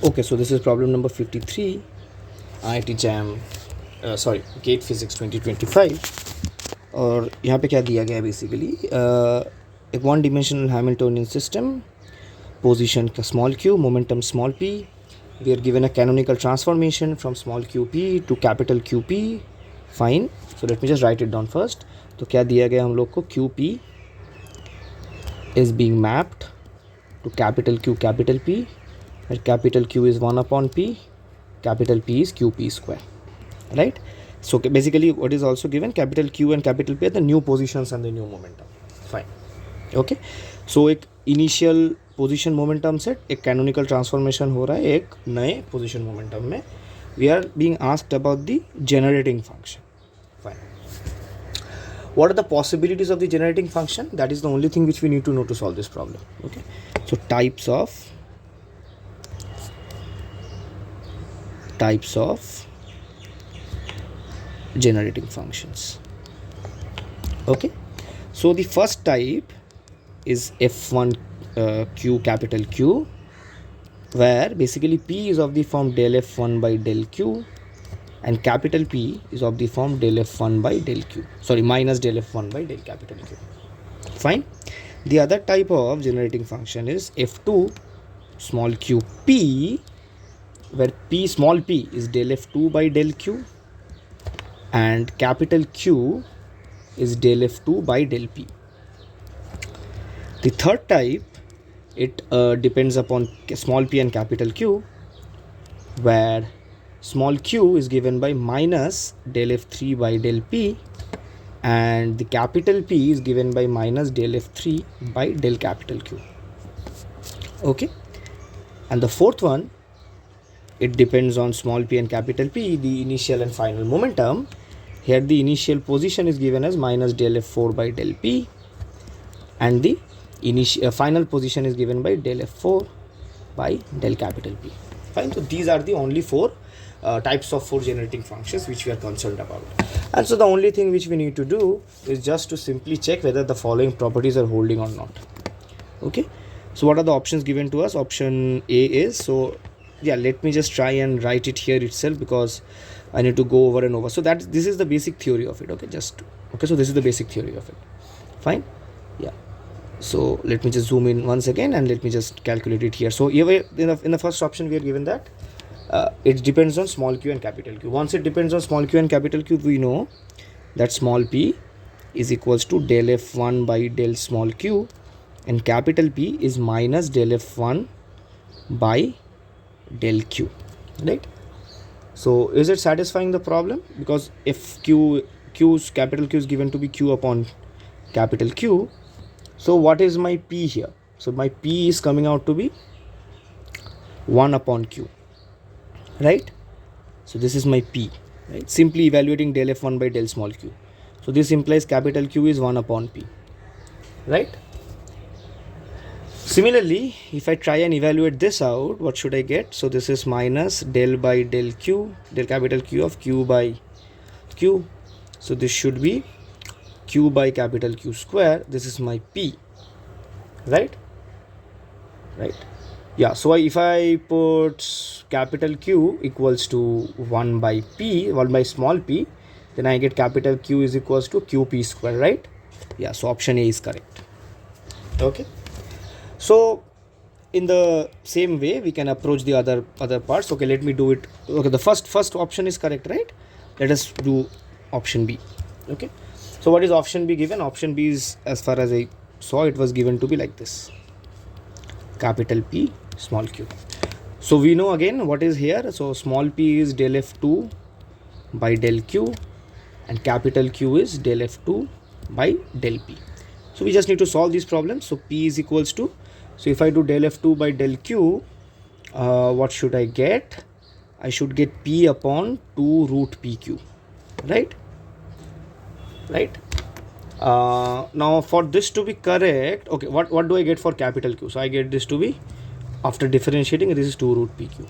Okay, so this is problem number 53, IIT JAM GATE Physics 2025. और यहाँ पे क्या दिया गया है बेसिकली एक one dimensional Hamiltonian system, position का small q, momentum small p. We are given a canonical transformation from small qp to capital QP. Fine. So let me just write it down first. तो क्या दिया गया हम लोग को, QP is being mapped to capital Q capital P, where capital Q is 1 upon P, capital P is QP square, right? So basically what is also given, capital Q and capital P are the new positions and the new momentum. Fine. Okay. So एक initial position momentum से एक canonical transformation हो रहा है एक नए position momentum में. We are being asked about the generating function. Fine. What are the possibilities of the generating function? That is the only thing which we need to know to solve this problem. Okay. So types of generating functions. Okay. So the first type is f1 q capital Q, where basically p is of the form del f1 by del q and capital P is of the form del f1 by del q, minus del f1 by del capital Q. Fine. The other type of generating function is f2 small q p, where p small p is del f2 by del q and capital Q is del f2 by del p. The third type, it depends upon small p and capital Q, where small q is given by minus del f3 by del p and the capital P is given by minus del f3 by del capital Q. Okay. And the fourth one, it depends on small p and capital P, the initial and final momentum. Here the initial position is given as minus del f4 by del p and the final position is given by del f4 by del capital P. Fine. So these are the only four types of four generating functions which we are concerned about. And so the only thing which we need to do is just to simply check whether the following properties are holding or not. Okay. So what are the options given to us? Option A is, so yeah, let me just try and write it here itself because I need to go over and over. So this is the basic theory of it. Okay. So this is the basic theory of it. Fine. Yeah. So let me just zoom in once again and let me just calculate it here. So in the first option we are given that it depends on small q and capital Q. Once it depends on small q and capital Q, we know that small p is equals to del f1 by del small q and capital P is minus del f1 by del q, right? So is it satisfying the problem? Because if capital Q is given to be q upon capital Q, so what is my p here? So my p is coming out to be 1 upon q, right? So this is my p, right? Simply evaluating del f1 by del small q. So this implies capital Q is 1 upon p, right? Similarly, if I try and evaluate this out, what should I get? So this is minus del by del q, del capital Q of q by q. So this should be q by capital Q square. This is my p, right? Yeah, so if I put capital Q equals to 1 by p, 1 by small p, then I get capital Q is equals to qp square, right? Yeah, so option A is correct. Okay. So in the same way we can approach the other parts. Okay, let me do it. Okay, the first option is correct, right? Let us do option B. Okay. So what is option B given? Option B is, as far as I saw, it was given to be like this: capital P small q. So we know again what is here. So small p is del f2 by del q and capital Q is del f2 by del p. So we just need to solve these problems. So p is equals to, so if I do del f2 by del q, what should I get? I should get p upon 2 root pq, right? Now for this to be correct, okay, what do I get for capital Q? So I get this to be, after differentiating, this is 2 root pq,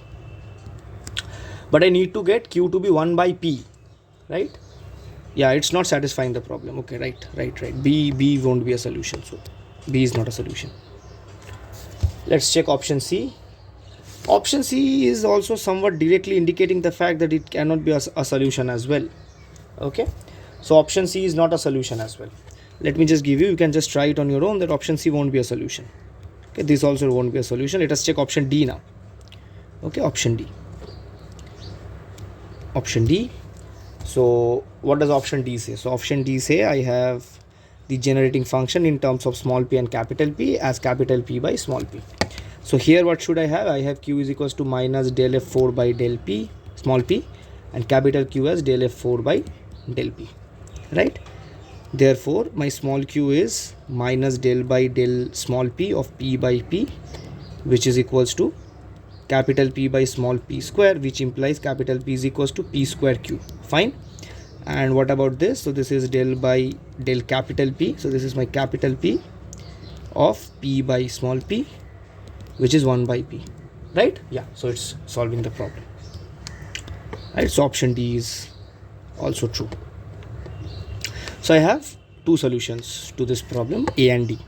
but I need to get q to be 1 by p, right? Yeah, it's not satisfying the problem. Okay, right. B won't be a solution, so B is not a solution. Let's check option C. Option C is also somewhat directly indicating the fact that it cannot be a solution as well. Okay, so option C is not a solution as well. Let me just give you can just try it on your own that option C won't be a solution. Okay, this also won't be a solution. Let us check option D now. Okay, option D. Option D. So what does option D say? So option D say I have the generating function in terms of small p and capital P as capital P by small p. So here what should I have? I have Q is equals to minus del F4 by del P small p and capital Q as del F4 by del P, right? Therefore my small q is minus del by del small p of P by P, which is equals to capital P by small p square, which implies capital P is equals to P square Q. Fine. And what about this? So this is del by del capital P. So this is my capital P of P by small p, which is 1 by P, right? Yeah, so it's solving the problem, right? So option D is also true. So I have two solutions to this problem, A and D.